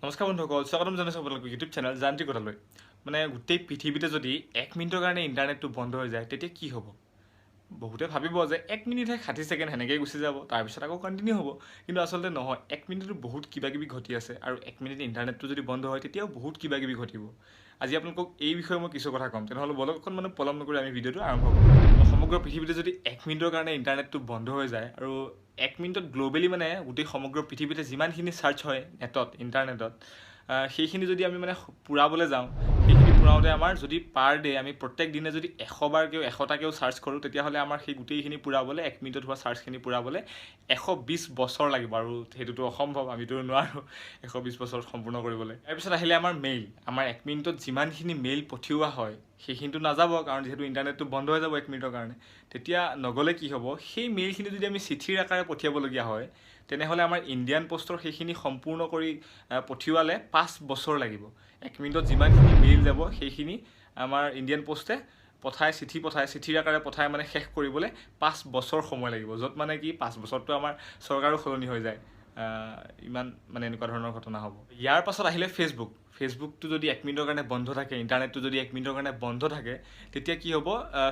নমস্কাৰ বন্ধুসকল, স্বাগতম জনাইছোঁ আপোনালোকক ইউটিউব চেনেল যান্ত্ৰিকতালৈ। মানে গোটেই পৃথিৱীতে যদি 1 মিনিটৰ কাৰণে ইণ্টাৰনেটটো বন্ধ হৈ যায় তেতিয়া কি হ'ব? বহুতে ভাবিব যে 1 মিনিটহে 60 ছেকেণ্ড সেনেকৈয়ে গুচি যাব, তাৰপিছত আকৌ কণ্টিনিউ হ'ব। কিন্তু আচলতে নহয়, 1 মিনিটতো বহুত কিবাকিবি ঘটি আছে আৰু 1 মিনিট ইণ্টাৰনেটটো যদি বন্ধ হয় তেতিয়াও বহুত কিবাকিবি ঘটিব। আজি আপোনালোকক এই বিষয়ে মই কিছু কথা ক'ম, তেনেহ'লে বলক অকণমান পলম নকৰি আমি ভিডিঅ'টো আৰম্ভ কৰোঁ। সমগ্ৰ পৃথিৱীতে যদি 1 মিনিটৰ কাৰণে ইণ্টাৰনেটটো বন্ধ হৈ যায় আৰু 1 মিনিটত গ্ল'বেলি মানে গোটেই সমগ্ৰ পৃথিৱীতে যিমানখিনি চাৰ্চ হয় নেটত ইণ্টাৰনেটত, সেইখিনি যদি আমি মানে পূৰাবলৈ যাওঁ, সেইখিনি পূৰাওঁতে আমাৰ যদি পাৰ ডে আমি প্ৰত্যেক দিনে যদি 100বাৰকৈও 100টাকৈও চাৰ্চ কৰোঁ, তেতিয়াহ'লে আমাৰ সেই গোটেইখিনি পূৰাবলৈ 1 মিনিটত হোৱা চাৰ্চখিনি পূৰাবলৈ 120 বছৰ লাগিব। আৰু সেইটোতো অসম্ভৱ, আমিতো নোৱাৰোঁ 120 বছৰত সম্পূৰ্ণ কৰিবলৈ। তাৰপিছত আহিলে আমাৰ মেইল। আমাৰ 1 মিনিটত যিমানখিনি মেইল পঠিওৱা হয় সেইখিনিতো নাযাব, কাৰণ যিহেতু ইণ্টাৰনেটটো বন্ধ হৈ যাব 1 মিনিটৰ কাৰণে। তেতিয়া নগ'লে কি হ'ব? সেই মেইলখিনি যদি আমি চিঠিৰ আকাৰে পঠিয়াবলগীয়া হয়, তেনেহ'লে আমাৰ ইণ্ডিয়ান পষ্টৰ সেইখিনি সম্পূৰ্ণ কৰি পঠিওৱালে 5 বছৰ লাগিব। 1 মিনিটত যিমানখিনি মেইল যাব সেইখিনি আমাৰ ইণ্ডিয়ান পষ্টে চিঠিৰ আকাৰে পঠাই মানে শেষ কৰিবলৈ 5 বছৰ সময় লাগিব, য'ত মানে কি 5 বছৰটো আমাৰ চৰকাৰো সলনি হৈ যায়। ইমান মানে এনেকুৱা ধৰণৰ ঘটনা হ'ব। ইয়াৰ পাছত আহিলে ফেচবুকটো যদি 1 মিনিটৰ কাৰণে বন্ধ থাকে, ইণ্টাৰনেটটো যদি 1 মিনিটৰ কাৰণে বন্ধ থাকে, তেতিয়া কি হ'ব?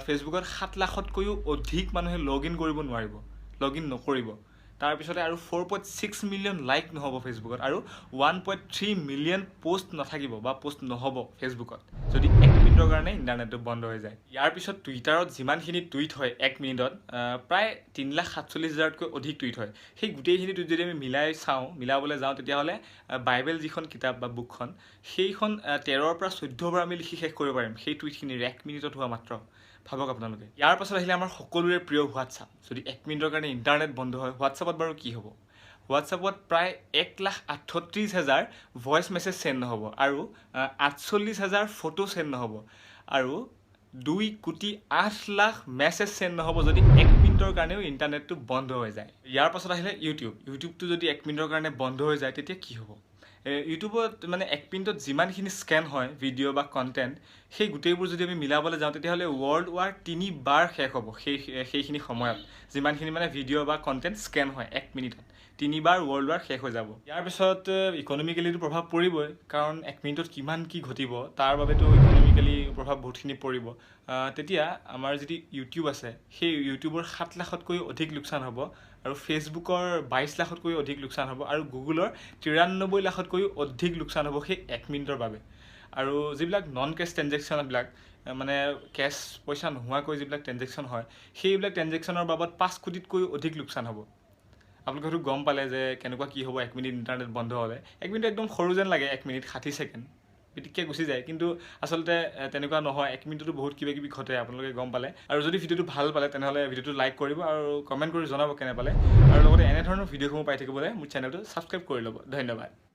ফেচবুকত 7 লাখতকৈও অধিক মানুহে লগ ইন কৰিব নোৱাৰিব, লগ ইন নকৰিব। তাৰপিছতে আৰু 4.6 মিলিয়ন লাইক নহ'ব ফেচবুকত, আৰু 1.3 মিলিয়ন পোষ্ট নাথাকিব বা পোষ্ট নহ'ব ফেচবুকত যদি 1 মিনিটৰ কাৰণে ইণ্টাৰনেটটো বন্ধ হৈ যায়। ইয়াৰ পিছত টুইটাৰত যিমানখিনি টুইট হয় 1 মিনিটত, প্ৰায় 3,47,000তকৈ অধিক টুইট হয়। সেই গোটেইখিনি টুইট যদি আমি মিলাবলৈ যাওঁ, তেতিয়াহ'লে বাইবেল যিখন কিতাপ বা বুকখন, সেইখন 13ৰ পৰা 14 বাৰ আমি লিখি শেষ কৰিব পাৰিম সেই টুইটখিনিৰ 1 মিনিটত হোৱা মাত্ৰ। ভাবক আপোনালোকে। ইয়াৰ পাছত আহিলে আমাৰ সকলোৰে প্ৰিয় হোৱাটছআপ। যদি 1 মিনিটৰ কাৰণে ইণ্টাৰনেট বন্ধ হয়, হোৱাটছআপত বাৰু কি হ'ব? হোৱাটছআপত প্ৰায় 1,38,000 ভইচ মেছেজ চেণ্ড নহ'ব, আৰু 48,000 ফটো চেণ্ড নহ'ব, আৰু 2,08,00,000 মেছেজ চেণ্ড নহ'ব যদি 1 মিনিটৰ কাৰণেও ইণ্টাৰনেটটো বন্ধ হৈ যায়। ইয়াৰ পাছত আহিলে ইউটিউবটো যদি 1 মিনিটৰ কাৰণে বন্ধ হৈ যায় তেতিয়া কি হ'ব? ইউটিউবত মানে 1 মিনিটত যিমানখিনি স্কেন হয় ভিডিঅ' বা কণ্টেণ্ট, সেই গোটেইবোৰ যদি আমি মিলাবলৈ যাওঁ, তেতিয়াহ'লে ৱৰ্ল্ড ৱাৰ 3 বাৰ শেষ হ'ব। সেইখিনি সময়ত যিমানখিনি মানে ভিডিঅ' বা কণ্টেণ্ট স্কেন হয় 1 মিনিটত, 3 বাৰ ৱৰ্ল্ড ৱাৰ শেষ হৈ যাব। ইয়াৰ পিছত ইকনমিকেলিটো প্ৰভাৱ পৰিবই, কাৰণ 1 মিনিটত কিমান কি ঘটিব তাৰ বাবেতো ইকনমিকেলি প্ৰভাৱ বহুতখিনি পৰিব। তেতিয়া আমাৰ যদি ইউটিউব আছে, সেই ইউটিউবৰ 7 লাখতকৈও অধিক লোকচান হ'ব, আৰু ফেচবুকৰ 22 লাখতকৈও অধিক লোকচান হ'ব, আৰু গুগলৰ 93 লাখতকৈও অধিক লোকচান হ'ব সেই 1 মিনিটৰ বাবে। আৰু যিবিলাক নন কেছ ট্ৰেনজেকশ্যনবিলাক, মানে কেছ পইচা নোহোৱাকৈ যিবিলাক ট্ৰেনজেকশ্যন হয়, সেইবিলাক ট্ৰেনজেকশ্যনৰ বাবদ 5 কোটিতকৈও অধিক লোকচান হ'ব। আপোনালোকে হয়তো গম পালে যে কেনেকুৱা কি হ'ব 1 মিনিট ইণ্টাৰনেট বন্ধ হ'লে। 1 মিনিট একদম সৰু যেন লাগে, 1 মিনিট 60 ছেকেণ্ড পিটিককৈ গুচি যায়, কিন্তু আচলতে তেনেকুৱা নহয়। 1 মিনিটতো বহুত কিবাকিবি ঘটে, আপোনালোকে গম পালে। আৰু যদি ভিডিঅ'টো ভাল পালে তেনেহ'লে ভিডিঅ'টো লাইক কৰিব আৰু কমেণ্ট কৰি জনাব কেনে পালে, আৰু লগতে এনেধৰণৰ ভিডিঅ'সমূহ পাই থাকিবলৈ মোৰ চেনেলটো ছাবস্ক্ৰাইব কৰি ল'ব। ধন্যবাদ।